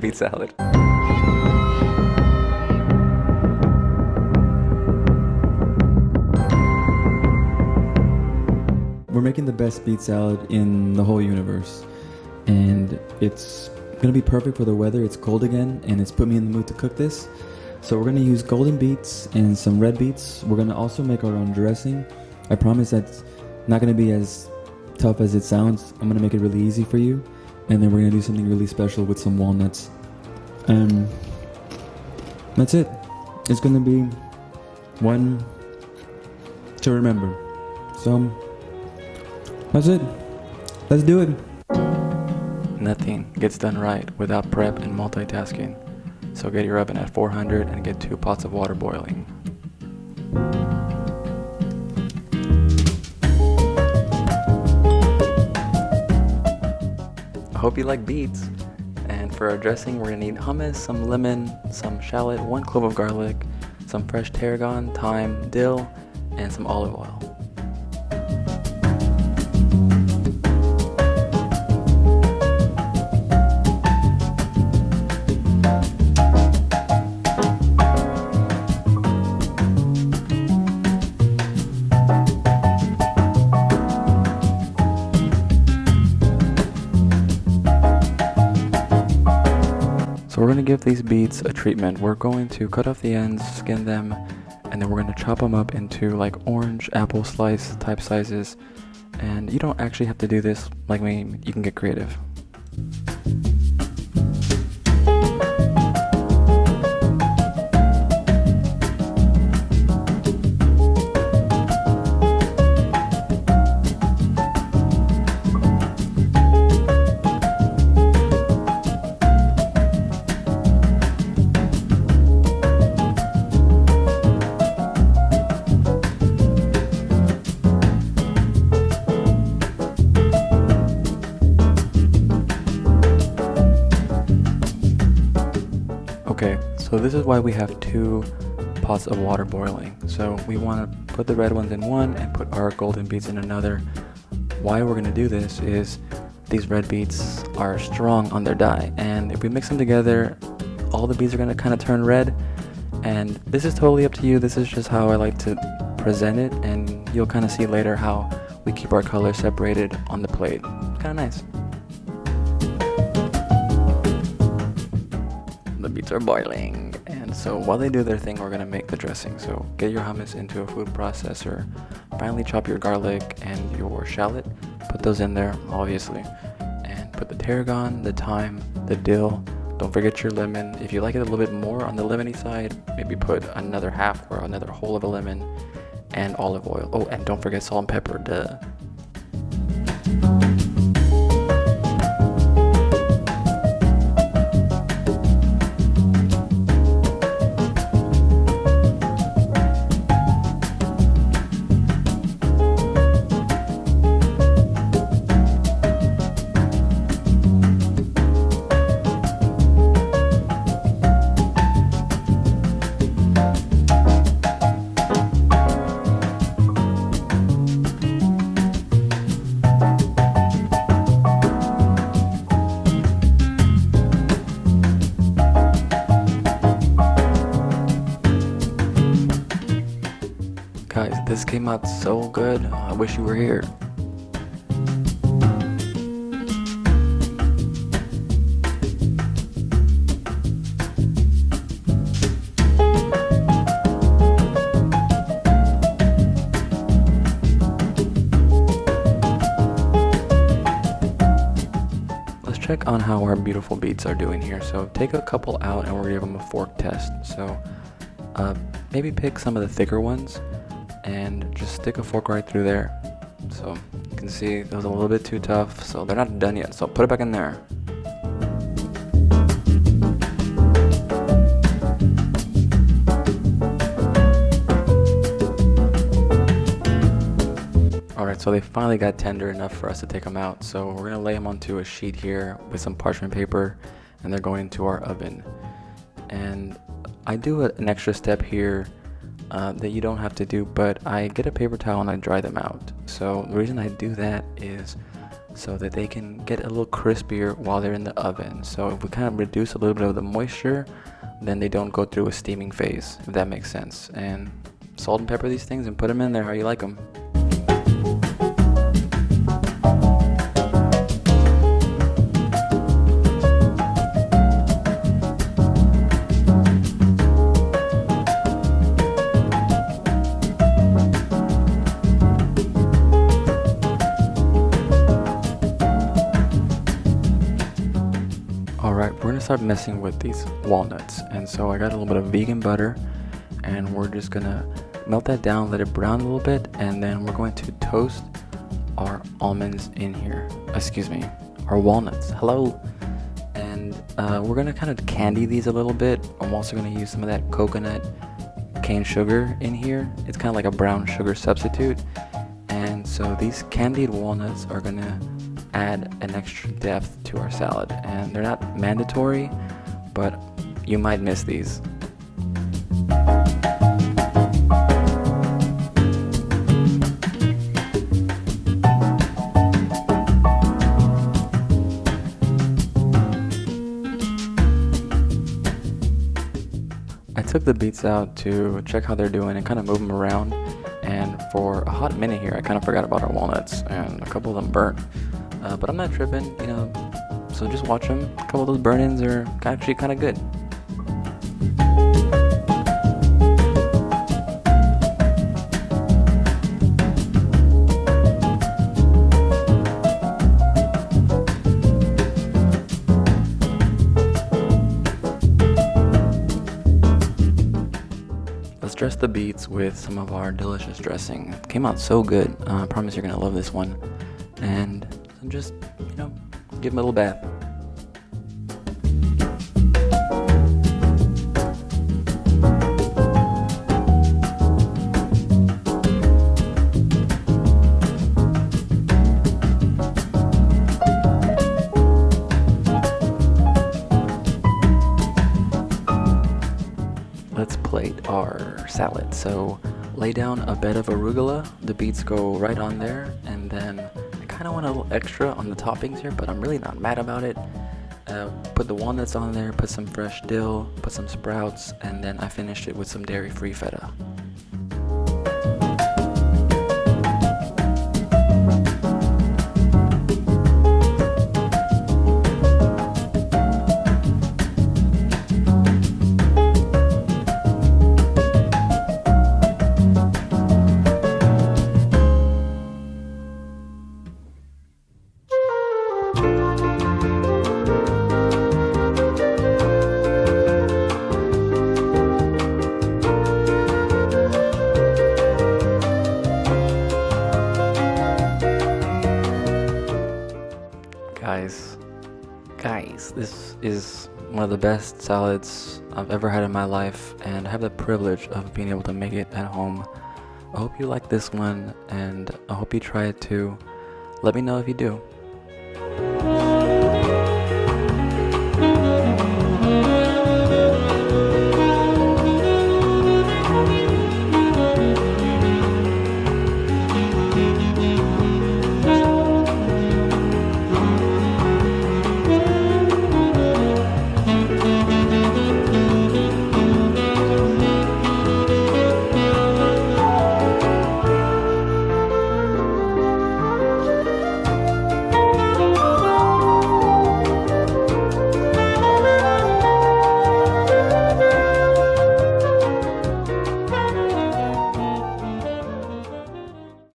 beet salad. We're making the best beet salad in the whole universe, and it's gonna be perfect for the weather. It's cold again, and it's put me in the mood to cook this. So we're gonna use golden beets and some red beets. We're gonna also make our own dressing. I promise that's not gonna be as tough as it sounds. I'm gonna make it really easy for you, and then we're gonna do something really special with some walnuts. That's it. It's gonna be one to remember. So that's it. Let's do it. Nothing gets done right without prep and multitasking. So get your oven at 400 and get 2 pots of water boiling. I hope you like beets. And for our dressing, we're gonna need hummus, some lemon, some shallot, 1 clove of garlic, some fresh tarragon, thyme, dill, and some olive oil. So we're going to give these beets a treatment. We're going to cut off the ends, skin them, and then we're going to chop them up into like orange apple slice type sizes. And you don't actually have to do this like me, you can get creative. Okay, so this is why we have 2 pots of water boiling. So we want to put the red ones in one and put our golden beets in another. Why we're going to do this is these red beets are strong on their dye, and if we mix them together, all the beets are going to kind of turn red. And this is totally up to you. This is just how I like to present it, and you'll kind of see later how we keep our colors separated on the plate. Kind of nice. The beets are boiling, and so while they do their thing, we're gonna make the dressing. So get your hummus into a food processor, finally chop your garlic and your shallot, put those in there obviously, and put the tarragon, the thyme, the dill. Don't forget your lemon. If you like it a little bit more on the lemony side, maybe put another half or another whole of a lemon, and olive oil. Oh, and don't forget salt and pepper, duh. Guys, this came out so good. I wish you were here. Let's check on how our beautiful beets are doing here. So take a couple out and we're gonna give them a fork test. So maybe pick some of the thicker ones and just stick a fork right through there. So you can see that was a little bit too tough, so they're not done yet, so put it back in there. Alright, so they finally got tender enough for us to take them out, so we're gonna lay them onto a sheet here with some parchment paper, and they're going into our oven. And I do an extra step here that you don't have to do, but I get a paper towel and I dry them out. So the reason I do that is so that they can get a little crispier while they're in the oven. So if we kind of reduce a little bit of the moisture, then they don't go through a steaming phase, if that makes sense. And salt and pepper these things and put them in there how you like them. Alright, we're gonna start messing with these walnuts. And so I got a little bit of vegan butter, and we're just gonna melt that down, let it brown a little bit, and then we're going to toast our almonds in here. Excuse me, our walnuts. Hello. And we're gonna kind of candy these a little bit. I'm also gonna use some of that coconut cane sugar in here. It's kind of like a brown sugar substitute. And so these candied walnuts are gonna add an extra depth to our salad, and they're not mandatory, but you might miss these. I took the beets out to check how they're doing and kind of move them around, and for a hot minute here I kind of forgot about our walnuts, and a couple of them burnt. But I'm not tripping, so just watch them. A couple of those burn-ins are actually kind of good. Let's dress the beets with some of our delicious dressing. It came out so good. I promise you're gonna love this one. And just, give them a little bath. Let's plate our salad. So lay down a bed of arugula. The beets go right on there, and then I kind of want a little extra on the toppings here, but I'm really not mad about it. Put the walnuts on there, put some fresh dill, put some sprouts, and then I finished it with some dairy-free feta. Guys, this is one of the best salads I've ever had in my life, and I have the privilege of being able to make it at home. I hope you like this one, and I hope you try it too. Let me know if you do.